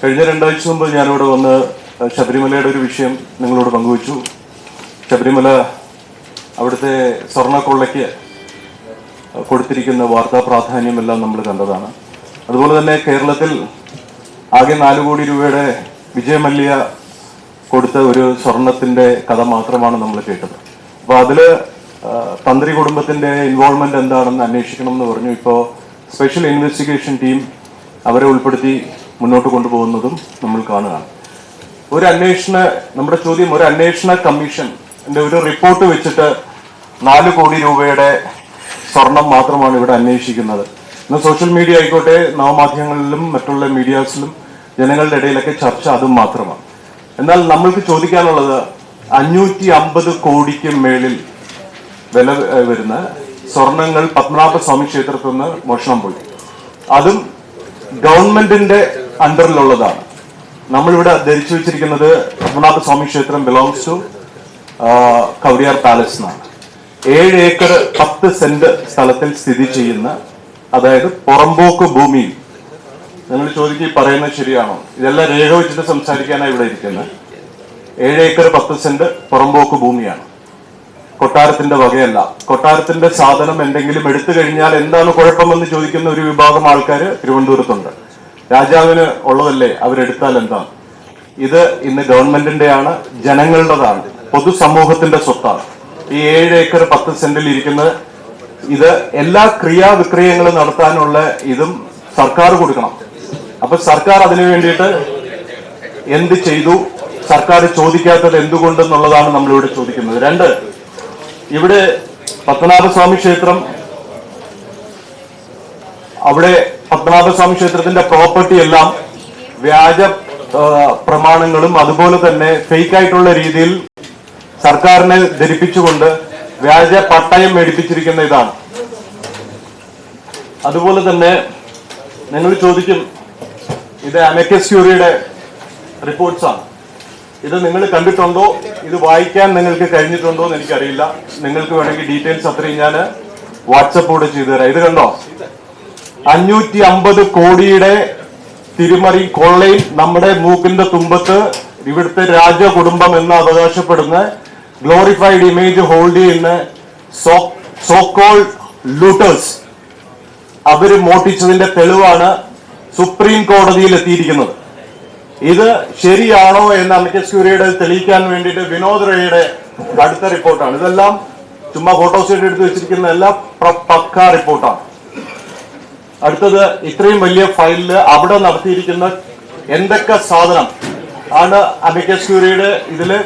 കഴിഞ്ഞ 2 ആഴ്ച മുമ്പ് ഞാനിവിടെ വന്ന് ശബരിമലയുടെ ഒരു വിഷയം നിങ്ങളോട് പങ്കുവച്ചു. ശബരിമല അവിടുത്തെ സ്വർണ്ണക്കൊള്ളയ്ക്ക് കൊടുത്തിരിക്കുന്ന വാർത്താ പ്രാധാന്യമെല്ലാം നമ്മൾ കണ്ടതാണ്. അതുപോലെ തന്നെ കേരളത്തിൽ ആകെ 4 കോടി രൂപയുടെ വിജയമല്യ കൊടുത്ത ഒരു സ്വർണത്തിന്റെ കഥ മാത്രമാണ് നമ്മൾ കേട്ടത്. അപ്പോൾ അതിൽ തന്ത്രി കുടുംബത്തിന്റെ ഇൻവോൾവ്മെന്റ് എന്താണെന്ന് അന്വേഷിക്കണം എന്ന് പറഞ്ഞു. ഇപ്പോൾ സ്പെഷ്യൽ ഇൻവെസ്റ്റിഗേഷൻ ടീം അവരെ ഉൾപ്പെടുത്തി മുന്നോട്ട് കൊണ്ടുപോകുന്നതും നമ്മൾ കാണുകയാണ്. നമ്മുടെ ചോദ്യം, ഒരു അന്വേഷണ കമ്മീഷന്റെ ഒരു റിപ്പോർട്ട് വെച്ചിട്ട് 4 കോടി രൂപയുടെ സ്വർണം മാത്രമാണ് ഇവിടെ അന്വേഷിക്കുന്നത്. ഇന്ന് സോഷ്യൽ മീഡിയ ആയിക്കോട്ടെ, നവമാധ്യമങ്ങളിലും മറ്റുള്ള മീഡിയാസിലും ജനങ്ങളുടെ ഇടയിലൊക്കെ ചർച്ച അതും മാത്രമാണ്. എന്നാൽ നമ്മൾക്ക് ചോദിക്കാനുള്ളത് 550 കോടിക്ക് മേളിൽ വില വരുന്ന സ്വർണങ്ങൾ പത്മനാഭസ്വാമി ക്ഷേത്രത്തിൽ നിന്ന് മോഷണം പോയി. അതും ഗവൺമെന്റിന്റെ അണ്ടറിലുള്ളതാണ്. നമ്മളിവിടെ ധരിച്ചു വെച്ചിരിക്കുന്നത് പത്മനാഭസ്വാമി ക്ഷേത്രം ബിലോങ്സ് ടു കവടിയാർ പാലസ് എന്നാണ്. 7 ഏക്കർ 10 സെന്റ് സ്ഥലത്തിൽ സ്ഥിതി ചെയ്യുന്ന, അതായത് പുറമ്പോക്ക് ഭൂമിയിൽ. നിങ്ങൾ ചോദിക്കുക പറയുന്നത് ശരിയാണോ? ഇതെല്ലാം രേഖ വെച്ചിട്ട് സംസാരിക്കാനാണ് ഇവിടെ ഇരിക്കുന്നത്. 7 ഏക്കർ 10 സെന്റ് പുറമ്പോക്ക് ഭൂമിയാണ്. കൊട്ടാരത്തിന്റെ വകയല്ല. കൊട്ടാരത്തിന്റെ സാധനം എന്തെങ്കിലും എടുത്തു കഴിഞ്ഞാൽ എന്താണ് കുഴപ്പമെന്ന് ചോദിക്കുന്ന ഒരു വിഭാഗം ആൾക്കാർ തിരുവനന്തപുരത്തുണ്ട്. രാജാവിന് ഉള്ളതല്ലേ, അവരെടുത്താൽ എന്താണ്? ഇത് ഇന്ന് ഗവൺമെന്റിന്റെയാണ്, ജനങ്ങളുടേതാണ്, പൊതുസമൂഹത്തിന്റെ സ്വത്താണ്. ഈ 7 ഏക്കർ 10 സെന്റിൽ ഇരിക്കുന്നത്, ഇത് എല്ലാ ക്രിയാവിക്രയങ്ങളും നടത്താനുള്ള ഇതും സർക്കാർ കൊടുക്കണം. അപ്പൊ സർക്കാർ അതിനു വേണ്ടിയിട്ട് എന്ത് ചെയ്തു, സർക്കാർ ചോദിക്കാത്തത് എന്തുകൊണ്ടെന്നുള്ളതാണ് നമ്മളിവിടെ ചോദിക്കുന്നത്. 2, ഇവിടെ പത്മനാഭസ്വാമി ക്ഷേത്രം, അവിടെ പത്മനാഭസ്വാമി ക്ഷേത്രത്തിന്റെ പ്രോപ്പർട്ടി എല്ലാം വ്യാജ പ്രമാണങ്ങളും അതുപോലെ തന്നെ ഫേക്ക് ആയിട്ടുള്ള രീതിയിൽ സർക്കാരിനെ ധരിപ്പിച്ചുകൊണ്ട് വ്യാജ പട്ടയം മേടിപ്പിച്ചിരിക്കുന്ന ഇതാണ്. അതുപോലെ തന്നെ നിങ്ങൾ ചോദിക്കും, ഇത് അമിക്കസ് ക്യൂറിയുടെ റിപ്പോർട്ട്സ് ആണ്. ഇത് നിങ്ങൾ കണ്ടിട്ടുണ്ടോ? ഇത് വായിക്കാൻ നിങ്ങൾക്ക് കഴിഞ്ഞിട്ടുണ്ടോ എന്ന് എനിക്കറിയില്ല. നിങ്ങൾക്ക് വേണമെങ്കിൽ ഡീറ്റെയിൽസ് അത്രയും ഞാൻ വാട്സപ്പോടെ ചെയ്തു തരാം. ഇത് കണ്ടോ? 550 കോടിയുടെ തിരിമറി കൊള്ളയിൽ നമ്മുടെ മൂക്കിന്റെ തുമ്പത്ത് ഇവിടുത്തെ രാജകുടുംബം എന്ന് അവകാശപ്പെടുന്ന ഗ്ലോറിഫൈഡ് ഇമേജ് ഹോൾഡ് ചെയ്യുന്ന സോക്കോൾഡ് ലൂട്ടേഴ്സ് അവര് മോഷ്ടിച്ചതിന്റെ തെളിവാണ് സുപ്രീം കോടതിയിൽ എത്തിയിരിക്കുന്നത്. ഇത് ശരിയാണോ എന്ന് അമിക്കസ് ക്യൂറിയുടെ തെളിയിക്കാൻ വേണ്ടിയിട്ട് വിനോദ് റേയുടെ അടുത്ത റിപ്പോർട്ടാണ്. ഇതെല്ലാം ചുമ്മാ ഫോട്ടോസ്റ്റേറ്റ് എടുത്ത് വെച്ചിരിക്കുന്ന എല്ലാം പക്ക റിപ്പോർട്ടാണ്. അടുത്തത്, ഇത്രയും വലിയ ഫയലില് അവിടെ നടത്തിയിരിക്കുന്ന എന്തൊക്കെ സാധനം ആണ് അമിക്കസ് ക്യൂറിയുടെ ഇതില്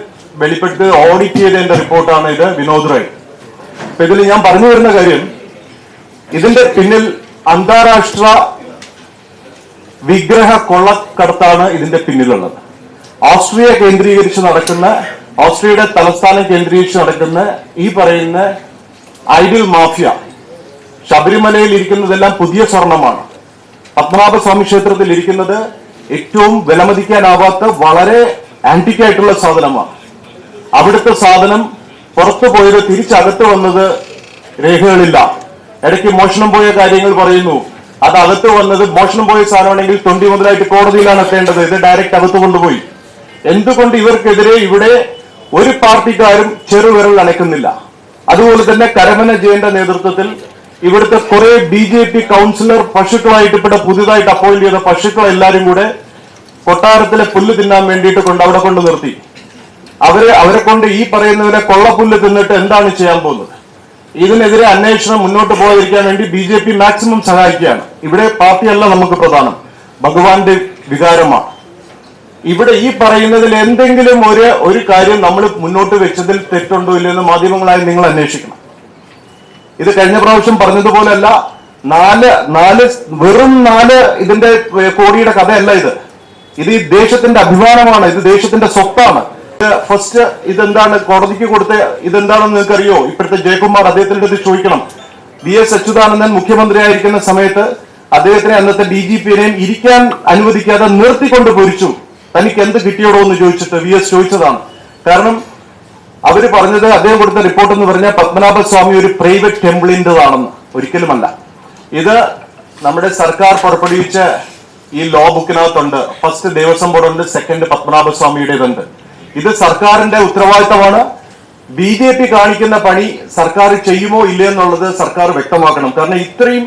വെളിപ്പെടുത്തി ഓഡിറ്റ് ചെയ്തതിന്റെ റിപ്പോർട്ടാണ് ഇത്, വിനോദ് റേ. അപ്പൊ ഇതിൽ ഞാൻ പറഞ്ഞു വരുന്ന കാര്യം, ഇതിന്റെ പിന്നിൽ അന്താരാഷ്ട്ര വിഗ്രഹ കൊള്ളക്കടത്താണ് ഇതിന്റെ പിന്നിലുള്ളത്. ഓസ്ട്രിയയുടെ തലസ്ഥാനം കേന്ദ്രീകരിച്ച് നടക്കുന്ന ഈ പറയുന്ന ഐഡിൽ മാഫിയ, ശബരിമലയിൽ ഇരിക്കുന്നതെല്ലാം പുതിയ സ്വർണമാണ്. പത്മനാഭസ്വാമി ക്ഷേത്രത്തിൽ ഇരിക്കുന്നത് ഏറ്റവും വിലമതിക്കാനാവാത്ത വളരെ ആന്റിക്കായിട്ടുള്ള സാധനമാണ്. അവിടുത്തെ സാധനം പുറത്തു പോയത് തിരിച്ചകത്ത് വന്നത് രേഖകളില്ല. ഇടയ്ക്ക് മോഷണം പോയ കാര്യങ്ങൾ പറയുന്നു. അത് അകത്ത് വന്നത്, മോഷണം പോയ സാധനമാണെങ്കിൽ 20 മുതലായിട്ട് കോടതിയിലാണ് എത്തേണ്ടത്. ഇത് ഡയറക്റ്റ് അകത്ത് കൊണ്ടുപോയി. എന്തുകൊണ്ട് ഇവർക്കെതിരെ ഇവിടെ ഒരു പാർട്ടിക്കാരും ചെറുവിരൽ അനക്കുന്നില്ല? അതുപോലെ തന്നെ കരമന ജയന്റെ നേതൃത്വത്തിൽ ഇവിടുത്തെ കുറെ BJP കൗൺസിലർ പശുക്കളായിട്ട് ഇവിടെ പുതിയതായിട്ട് അപ്പോയിന്റ് ചെയ്ത പശുക്കൾ എല്ലാരും കൂടെ കൊട്ടാരത്തിലെ പുല്ല് തിന്നാൻ വേണ്ടിയിട്ട് അവിടെ കൊണ്ട് നിർത്തി. അവരെ കൊണ്ട് ഈ പറയുന്നവരെ കൊള്ളപ്പുല്ല് തിന്നിട്ട് എന്താണ് ചെയ്യാൻ പോകുന്നത്? ഇതിനെതിരെ അന്വേഷണം മുന്നോട്ട് പോകാതിരിക്കാൻ വേണ്ടി BJP മാക്സിമം സഹായിക്കുകയാണ്. ഇവിടെ പാർട്ടിയല്ല നമുക്ക് പ്രധാനം, ഭഗവാന്റെ വികാരമാണ്. ഇവിടെ ഈ പറയുന്നതിൽ എന്തെങ്കിലും ഒരു കാര്യം നമ്മൾ മുന്നോട്ട് വെച്ചതിൽ തെറ്റുണ്ടോ ഇല്ലെന്ന് മാധ്യമങ്ങളായി നിങ്ങൾ അന്വേഷിക്കണം. ഇത് കഴിഞ്ഞ പ്രാവശ്യം പറഞ്ഞതുപോലെയല്ല, വെറും 4 ഇതിന്റെ കോടിയുടെ കഥയല്ല ഇത്. ഇത് ഈ ദേശത്തിന്റെ അഭിമാനമാണ്, ഇത് ദേശത്തിന്റെ സ്വത്താണ്. ഫസ്റ്റ് ഇതെന്താണ് കോടതിക്ക് കൊടുത്ത, ഇതെന്താണെന്ന് നിങ്ങൾക്ക് അറിയോ? ഇപ്പോഴത്തെ ജയകുമാർ, അദ്ദേഹത്തിന്റെ അടുത്ത് ചോദിക്കണം. VS അച്യുതാനന്ദൻ മുഖ്യമന്ത്രിയായിരിക്കുന്ന സമയത്ത് അദ്ദേഹത്തിനെ അന്നത്തെ DGP-നെയും ഇരിക്കാൻ അനുവദിക്കാതെ നിർത്തിക്കൊണ്ട് പൊരിച്ചു. തനിക്ക് എന്ത് കിട്ടിയോടോ എന്ന് ചോദിച്ചിട്ട് VS ചോദിച്ചതാണ്. കാരണം അവര് പറഞ്ഞത്, അദ്ദേഹം കൊടുത്ത റിപ്പോർട്ട് എന്ന് പറഞ്ഞാൽ പത്മനാഭസ്വാമി ഒരു പ്രൈവറ്റ് ടെമ്പിളിൻ്റെതാണെന്ന്. ഒരിക്കലുമല്ല. ഇത് നമ്മുടെ സർക്കാർ പുറപ്പെടുവിച്ച ഈ ലോ ബുക്കിനകത്തുണ്ട്. ഫസ്റ്റ് ദേവസ്വം ബോർഡുണ്ട്, സെക്കൻഡ് പത്മനാഭസ്വാമിയുടേതുണ്ട്. ഇത് സർക്കാരിന്റെ ഉത്തരവാദിത്തമാണ്. BJP കാണിക്കുന്ന പണി സർക്കാർ ചെയ്യുമോ ഇല്ലേ എന്നുള്ളത് സർക്കാർ വ്യക്തമാക്കണം. കാരണം ഇത്രയും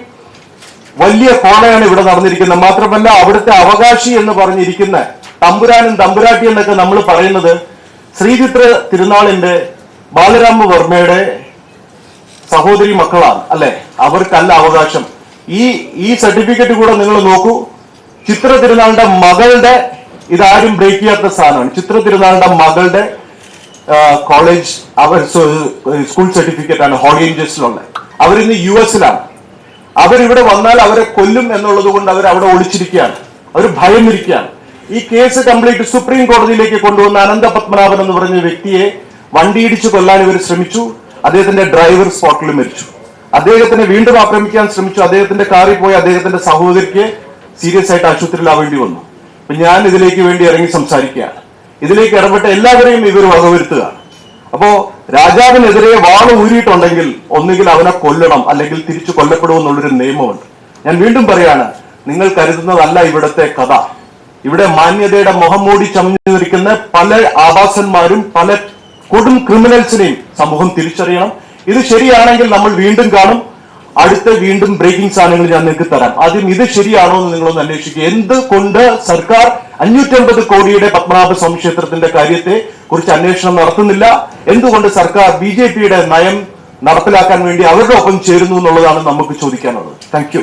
വലിയ കോണയാണ് ഇവിടെ നടന്നിരിക്കുന്നത്. മാത്രമല്ല അവിടുത്തെ അവകാശി എന്ന് പറഞ്ഞിരിക്കുന്ന തമ്പുരാനും തമ്പുരാട്ടി എന്നൊക്കെ നമ്മൾ പറയുന്നത് ശ്രീചിത്ര തിരുനാളിന്റെ ബാലരാമ വർമ്മയുടെ സഹോദരി മക്കളാണ് അല്ലെ? അവർക്കല്ല അവകാശം. ഈ സർട്ടിഫിക്കറ്റ് കൂടെ നിങ്ങൾ നോക്കൂ. ചിത്ര തിരുനാളിന്റെ മകളുടെ, ഇതാരും ബ്രേക്ക് ചെയ്യാത്ത സാധനമാണ്, ചിത്ര തിരുനാളിന്റെ മകളുടെ കോളേജ് അവർ സ്കൂൾ സർട്ടിഫിക്കറ്റ് ആണ് ഹോളി ഏഞ്ചൽസിലുള്ള. അവരിന്ന് US-ലാണ്. അവരിവിടെ വന്നാൽ അവരെ കൊല്ലും എന്നുള്ളത് കൊണ്ട് അവർ അവിടെ ഒളിച്ചിരിക്കുകയാണ്. അവർ ഭയന്നിരിക്കുകയാണ്. ഈ കേസ് കംപ്ലീറ്റ് സുപ്രീം കോടതിയിലേക്ക് കൊണ്ടുവന്ന അനന്തപത്മനാഭൻ എന്ന് പറഞ്ഞ വ്യക്തിയെ വണ്ടിയിടിച്ച് കൊല്ലാൻ ഇവർ ശ്രമിച്ചു. അദ്ദേഹത്തിന്റെ ഡ്രൈവർ സ്പോട്ടിൽ മരിച്ചു. അദ്ദേഹത്തിനെ വീണ്ടും ആക്രമിക്കാൻ ശ്രമിച്ചു. അദ്ദേഹത്തിന്റെ കാറിൽ പോയി അദ്ദേഹത്തിന്റെ സഹോദരിക്ക് സീരിയസ് ആയിട്ട് ആശുപത്രിയിൽ ആവേണ്ടി വന്നു. അപ്പൊ ഞാൻ ഇതിലേക്ക് വേണ്ടി ഇറങ്ങി സംസാരിക്കുകയാണ്. ഇതിലേക്ക് ഇടപെട്ട എല്ലാവരെയും ഇവർ വകവരുത്തുകയാണ്. അപ്പോ രാജാവിനെതിരെ വാള് ഊരിയിട്ടുണ്ടെങ്കിൽ ഒന്നുകിൽ അവനെ കൊല്ലണം, അല്ലെങ്കിൽ തിരിച്ചു കൊല്ലപ്പെടുമെന്നുള്ളൊരു നിയമമുണ്ട്. ഞാൻ വീണ്ടും പറയാണ്, നിങ്ങൾ കരുതുന്നതല്ല ഇവിടുത്തെ കഥ. ഇവിടെ മാന്യതയുടെ മുഖം മൂടി ചമഞ്ഞു നിൽക്കുന്ന പല ആഭാസന്മാരും പല കൊടും ക്രിമിനൽസിനെയും സമൂഹം തിരിച്ചറിയണം. ഇത് ശരിയാണെങ്കിൽ നമ്മൾ വീണ്ടും കാണും. അടുത്ത വീണ്ടും ബ്രേക്കിംഗ് സാധനങ്ങൾ ഞാൻ നിങ്ങൾക്ക് തരാം. ആദ്യം ഇത് ശരിയാണോ എന്ന് നിങ്ങളൊന്ന് അന്വേഷിക്കുക. എന്തുകൊണ്ട് സർക്കാർ 550 കോടിയുടെ പത്മനാഭസ്വാമി ക്ഷേത്രത്തിന്റെ കാര്യത്തെ കുറിച്ച് അന്വേഷണം നടത്തുന്നില്ല? എന്തുകൊണ്ട് സർക്കാർ BJPയുടെ നയം നടപ്പിലാക്കാൻ വേണ്ടി അവരുടെ ഒപ്പം ചേരുന്നു എന്നുള്ളതാണ് നമുക്ക് ചോദിക്കാനുള്ളത്. Thank you.